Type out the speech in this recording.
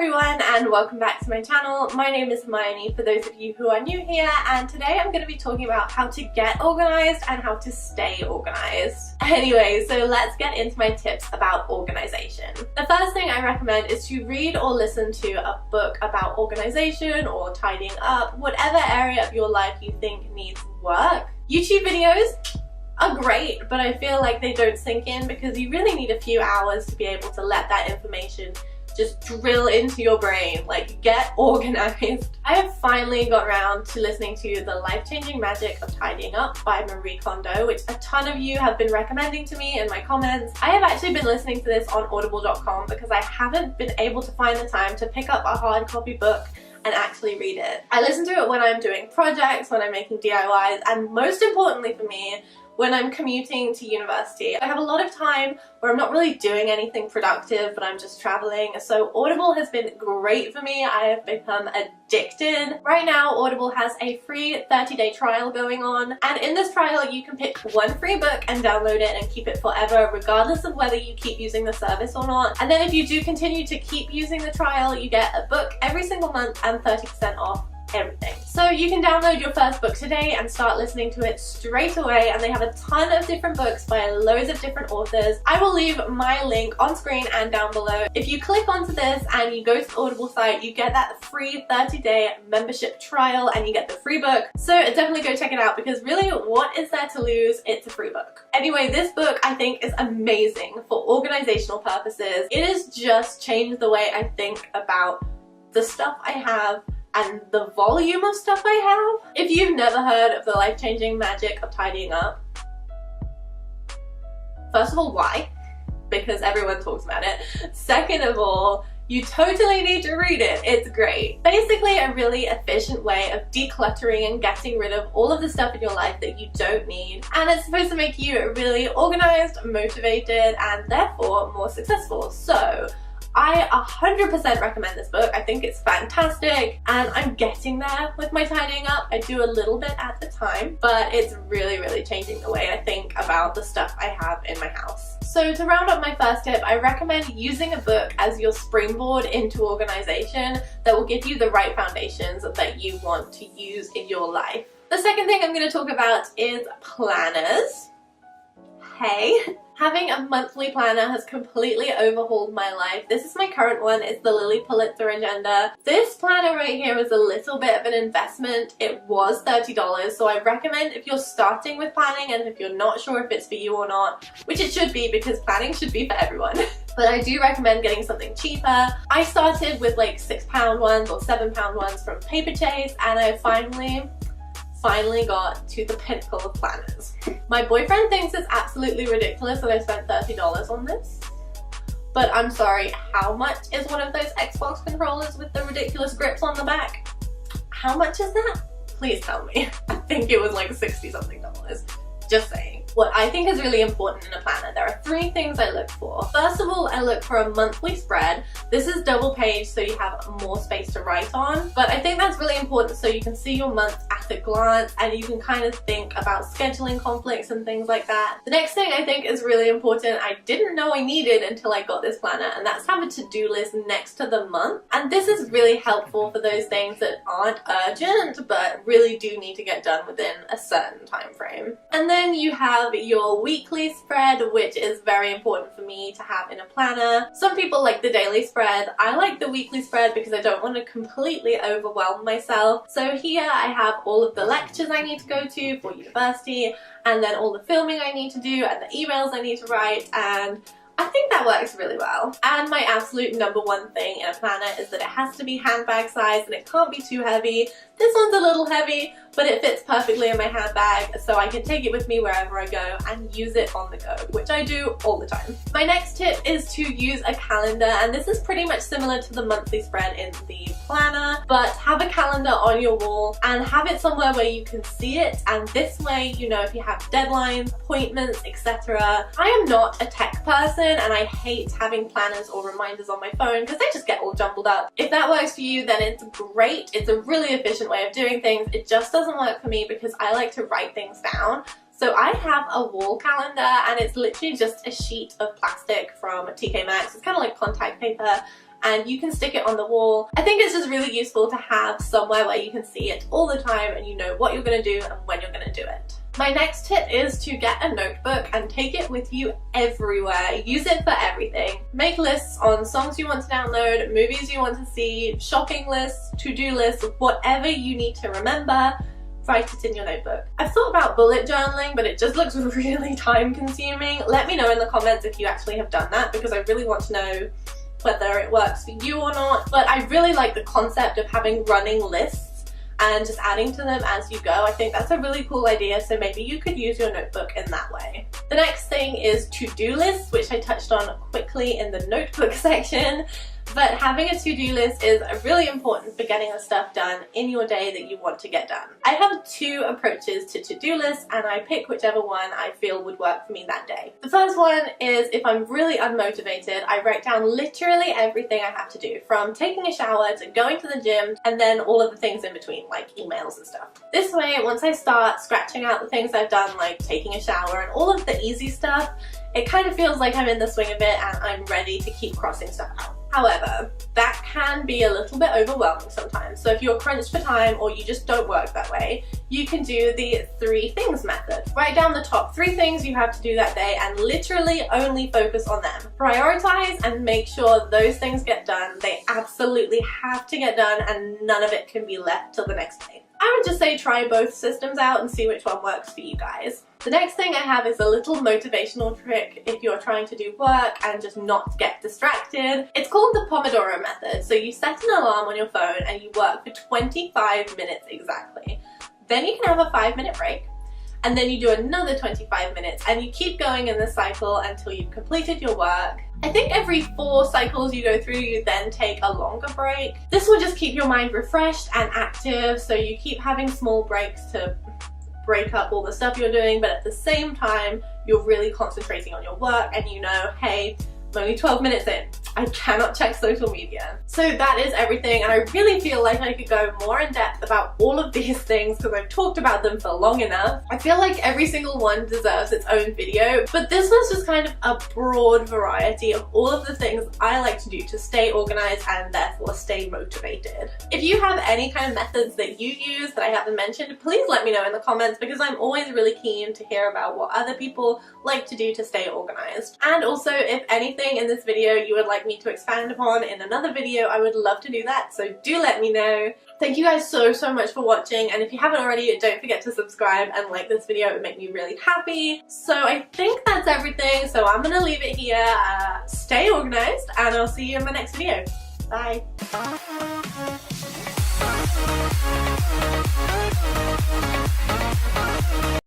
everyone and welcome back to my channel. My name is Hermione for those of you who are new here, and today I'm going to be talking about how to get organized and how to stay organized. Anyway, so let's get into my tips about organization. The first thing I recommend is to read or listen to a book about organization or tidying up, whatever area of your life you think needs work. YouTube videos are great, but I feel like they don't sink in because you really need a few hours to be able to let that information just drill into your brain, like get organized. I have finally got around to listening to The Life-Changing Magic of Tidying Up by Marie Kondo, which a ton of you have been recommending to me in my comments. I have actually been listening to this on audible.com because I haven't been able to find the time to pick up a hard copy book and actually read it. I listen to it when I'm doing projects, when I'm making DIYs, and most importantly for me, when I'm commuting to university. I have a lot of time where I'm not really doing anything productive, but I'm just traveling, so Audible has been great for me. I have become addicted. Right now, Audible has a free 30-day trial going on, and in this trial you can pick one free book and download it and keep it forever, regardless of whether you keep using the service or not. And then if you do continue to keep using the trial, you get a book every single month and 30% off everything. So you can download your first book today and start listening to it straight away, and they have a ton of different books by loads of different authors. I will leave my link on screen and down below. If you click onto this and you go to the Audible site, you get that free 30-day membership trial and you get the free book. So definitely go check it out because really, what is there to lose? It's a free book. Anyway, this book I think is amazing for organizational purposes. It has just changed the way I think about the stuff I have and the volume of stuff I have. If you've never heard of The Life-Changing Magic of Tidying Up, first of all, why? Because everyone talks about it. Second of all, you totally need to read it. It's great. Basically a really efficient way of decluttering and getting rid of all of the stuff in your life that you don't need. And it's supposed to make you really organized, motivated, and therefore more successful. So I 100% recommend this book. I think it's fantastic and I'm getting there with my tidying up. I do a little bit at the time, but it's really changing the way I think about the stuff I have in my house. So to round up my first tip, I recommend using a book as your springboard into organization that will give you the right foundations that you want to use in your life. The second thing I'm going to talk about is planners. Hey! Having a monthly planner has completely overhauled my life. This is my current one. It's the Lily Pulitzer Agenda. This planner right here is a little bit of an investment. It was $30, so I recommend if you're starting with planning and if you're not sure if it's for you or not, which it should be because planning should be for everyone. But I do recommend getting something cheaper. I started with like £6 ones or £7 ones from Paperchase, and I finally got to the pinnacle of planners. My boyfriend thinks it's absolutely ridiculous that I spent $30 on this, but I'm sorry, how much is one of those Xbox controllers with the ridiculous grips on the back? How much is that? Please tell me. I think it was like 60 something dollars. Just saying. What I think is really important in a planner, there are 3 things I look for. First of all, I look for a monthly spread. This is double page so you have more space to write on, but I think that's really important so you can see your month at a glance and you can kind of think about scheduling conflicts and things like that. The next thing I think is really important, I didn't know I needed until I got this planner, and that's have a to-do list next to the month. And this is really helpful for those things that aren't urgent but really do need to get done within a certain time frame. And then you have your weekly spread, which is very important for me to have in a planner. Some people like the daily spread. I like the weekly spread because I don't want to completely overwhelm myself. So here I have all of the lectures I need to go to for university, and then all the filming I need to do and the emails I need to write, and I think that works really well. And my absolute #1 thing in a planner is that it has to be handbag size and it can't be too heavy. This one's a little heavy, but it fits perfectly in my handbag, so I can take it with me wherever I go and use it on the go, which I do all the time. My next tip is to use a calendar, and this is pretty much similar to the monthly spread in the planner, but have a calendar on your wall and have it somewhere where you can see it, and this way you know if you have deadlines, appointments, etc. I am not a tech person and I hate having planners or reminders on my phone because they just get all jumbled up. If that works for you, then it's great. It's a really efficient way of doing things. It just doesn't work for me because I like to write things down. So I have a wall calendar, and it's literally just a sheet of plastic from TK Maxx. It's kind of like contact paper, and you can stick it on the wall. I think it's just really useful to have somewhere where you can see it all the time and you know what you're going to do and when you're going to do it. My next tip is to get a notebook and take it with you everywhere. Use it for everything. Make lists on songs you want to download, movies you want to see, shopping lists, to-do lists, whatever you need to remember. Write it in your notebook. I've thought about bullet journaling, but it just looks really time consuming. Let me know in the comments if you actually have done that, because I really want to know whether it works for you or not. But I really like the concept of having running lists and just adding to them as you go. I think that's a really cool idea, so maybe you could use your notebook in that way. The next thing is to-do lists, which I touched on quickly in the notebook section. But having a to-do list is really important for getting the stuff done in your day that you want to get done. I have two approaches to to-do lists, and I pick whichever one I feel would work for me that day. The first one is if I'm really unmotivated, I write down literally everything I have to do, from taking a shower to going to the gym, and then all of the things in between, like emails and stuff. This way, once I start scratching out the things I've done, like taking a shower and all of the easy stuff, it kind of feels like I'm in the swing of it and I'm ready to keep crossing stuff out. However, that can be a little bit overwhelming sometimes. So if you're crunched for time or you just don't work that way, you can do the 3 things method. Write down the top 3 things you have to do that day and literally only focus on them. Prioritize and make sure those things get done. They absolutely have to get done and none of it can be left till the next day. I would just say try both systems out and see which one works for you guys. The next thing I have is a little motivational trick if you're trying to do work and just not get distracted. It's called the Pomodoro method. So you set an alarm on your phone and you work for 25 minutes exactly. Then you can have a 5-minute break, and then you do another 25 minutes, and you keep going in this cycle until you've completed your work. I think every 4 cycles you go through, you then take a longer break. This will just keep your mind refreshed and active, so you keep having small breaks to break up all the stuff you're doing, but at the same time, you're really concentrating on your work and you know, hey, I'm only 12 minutes in. I cannot check social media. So that is everything, and I really feel like I could go more in depth about all of these things because I've talked about them for long enough. I feel like every single one deserves its own video, but this was just kind of a broad variety of all of the things I like to do to stay organized and therefore stay motivated. If you have any kind of methods that you use that I haven't mentioned, please let me know in the comments because I'm always really keen to hear about what other people like to do to stay organized. And also, if anything in this video you would like me to expand upon in another video, I would love to do that, so do let me know. Thank you guys so much for watching, and if you haven't already, don't forget to subscribe and like this video. It would make me really happy. So I think that's everything, so I'm gonna leave it here. Stay organized, and I'll see you in my next video. Bye.